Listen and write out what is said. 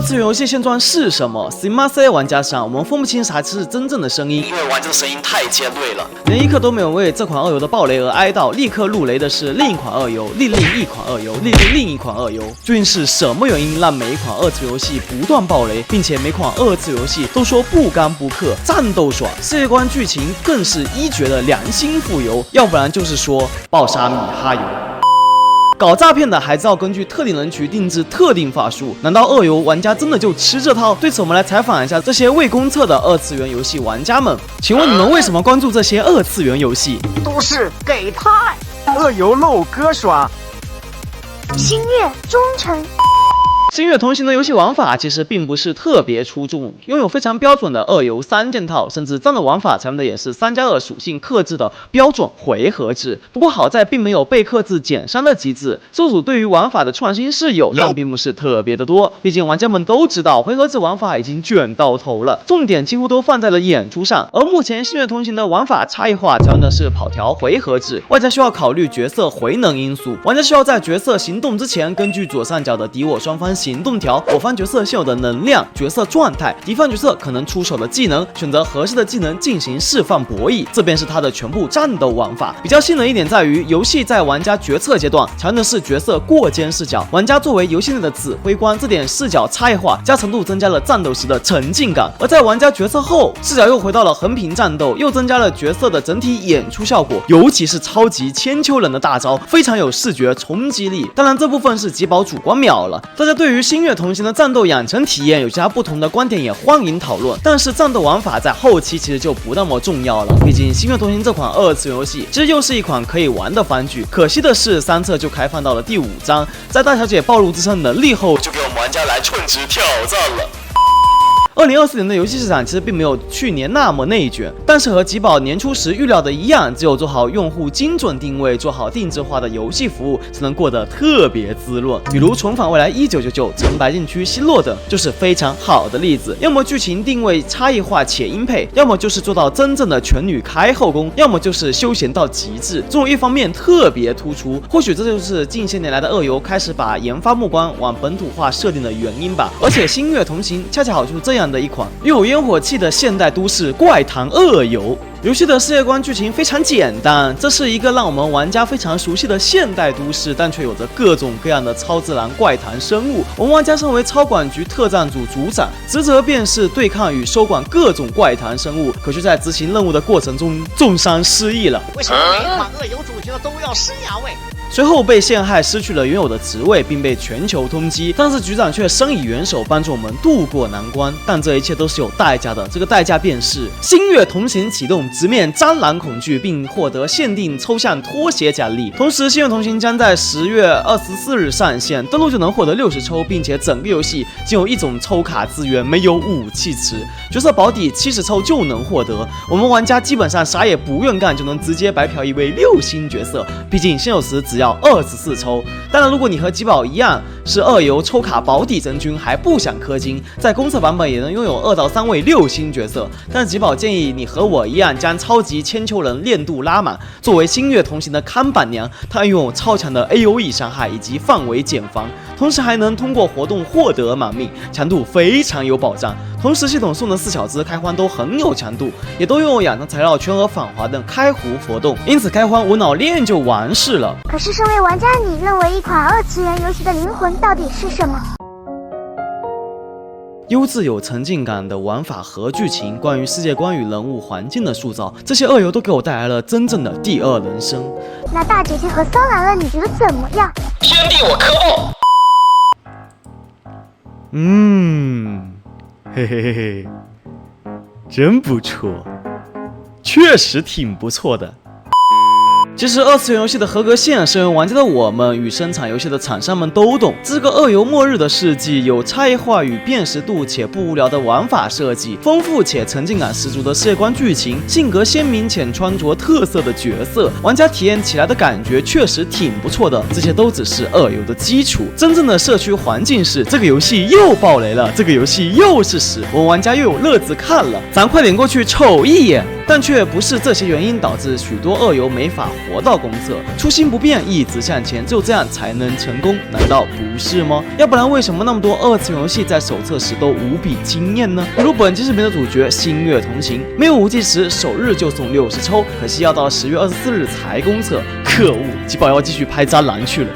二次元游戏现状是什么 ？Simase 玩家上，我们分不清啥是真正的声音，因为玩家的声音太尖锐了，连一刻都没有为这款二游的爆雷而哀悼。立刻入雷的是另一款二游，另一款二游，另一款二游。究竟是什么原因让每一款二次元游戏不断爆雷，并且每款二次元游戏都说不干不氪，战斗爽，世界观剧情更是一绝的良心富游，要不然就是说爆杀米哈游。搞诈骗的还知道根据特定人群定制特定法术，难道二游玩家真的就吃这套？对此，我们来采访一下这些未公测的二次元游戏玩家们。请问你们为什么关注这些二次元游戏？都是给他二游漏哥刷，星月忠诚。星月同行的游戏玩法其实并不是特别出众，拥有非常标准的二游三件套，甚至这样的玩法采用的也是3+2属性克制的标准回合制。不过好在并没有被克制减伤的机制，受主对于玩法的创新是有，但并不是特别的多。毕竟玩家们都知道回合制玩法已经卷到头了，重点几乎都放在了演出上。而目前星月同行的玩法差异化采用的是跑条回合制，外加需要考虑角色回能因素，玩家需要在角色行动之前，根据左上角的敌我双方行动条，我方角色现有的能量、角色状态、敌方角色可能出手的技能，选择合适的技能进行释放博弈，这便是它的全部战斗玩法。比较新的一点在于，游戏在玩家决策阶段采用的是角色过肩视角，玩家作为游戏内的指挥官，这点视角差异化加程度增加了战斗时的沉浸感。而在玩家决策后，视角又回到了横屏战斗，又增加了角色的整体演出效果，尤其是超级千秋人的大招，非常有视觉冲击力。当然，这部分是吉宝主观秒了。大家对于星月同行的战斗养成体验有其他不同的观点，也欢迎讨论。但是战斗玩法在后期其实就不那么重要了，毕竟星月同行这款二次元游戏其实又是一款可以玩的番剧。可惜的是，3册就开放到了第5章，在大小姐暴露自身能力后，就给我们玩家来称职挑战了。2024年的游戏市场其实并没有去年那么内卷，但是和吉宝年初时预料的一样，只有做好用户精准定位，做好定制化的游戏服务，才能过得特别滋润。比如重返未来1999、城白禁区希洛等，就是非常好的例子。要么剧情定位差异化且音配，要么就是做到真正的全女开后宫，要么就是休闲到极致。这种一方面特别突出，或许这就是近些年来的二游开始把研发目光往本土化设定的原因吧。而且星月同行恰恰好就是这样的一款拥有烟火气的现代都市怪谈二游。游戏的世界观剧情非常简单，这是一个让我们玩家非常熟悉的现代都市，但却有着各种各样的超自然怪谈生物。我们玩家身为超管局特战组组长，职责便是对抗与收管各种怪谈生物，可却在执行任务的过程中重伤失忆了。为什么每一款二游主角都要生牙位？随后被陷害，失去了原有的职位，并被全球通缉。但是局长却伸以援手，帮助我们渡过难关。但这一切都是有代价的，这个代价便是星月同行启动，直面蟑螂恐惧，并获得限定抽象拖鞋奖励。同时，星月同行将在10月24日上线，登录就能获得60抽，并且整个游戏仅有一种抽卡资源，没有武器池。角色保底70抽就能获得。我们玩家基本上啥也不用干，就能直接白嫖一位6星角色。毕竟现有时只要24抽。当然，如果你和吉宝一样是二游抽卡保底真菌，还不想氪金，在公测版本也能拥有2到3位6星角色。但吉宝建议你和我一样，将超级千秋人练度拉满。作为星月同行的看板娘，她拥有超强的 AOE 伤害以及范围减防，同时还能通过活动获得满命，强度非常有保障。同时，系统送的4小只开荒都很有强度，也都拥有养成材料圈和返华等开壶活动，因此开荒无脑练就完事了。可是身为玩家，你认为一款二次元游戏的灵魂到底是什么？优质有沉浸感的玩法和剧情，关于世界观与人物环境的塑造，这些二游都给我带来了真正的第二人生。那大姐姐和骚兰兰，你觉得怎么样？天地我磕爆！嘿嘿嘿嘿，真不错，确实挺不错的。其实二次元游戏的合格线，身为玩家的我们与生产游戏的厂商们都懂。这个二游末日的世纪，有差异化与辨识度且不无聊的玩法设计，丰富且沉浸感十足的世界观剧情，性格鲜明且穿着特色的角色，玩家体验起来的感觉确实挺不错的。这些都只是二游的基础，真正的社区环境是这个游戏又爆雷了，这个游戏又是屎，我们玩家又有乐子看了，咱快点过去瞅一眼。但却不是这些原因导致许多二游没法活到公测，初心不变，一直向前，只有这样才能成功，难道不是吗？要不然为什么那么多二次元游戏在手测时都无比惊艳呢？比如本期视频的主角《星月同行》，没有5计时首日就送60抽，可惜要到10月24日才公测，可恶，鸡宝要继续拍渣男去了。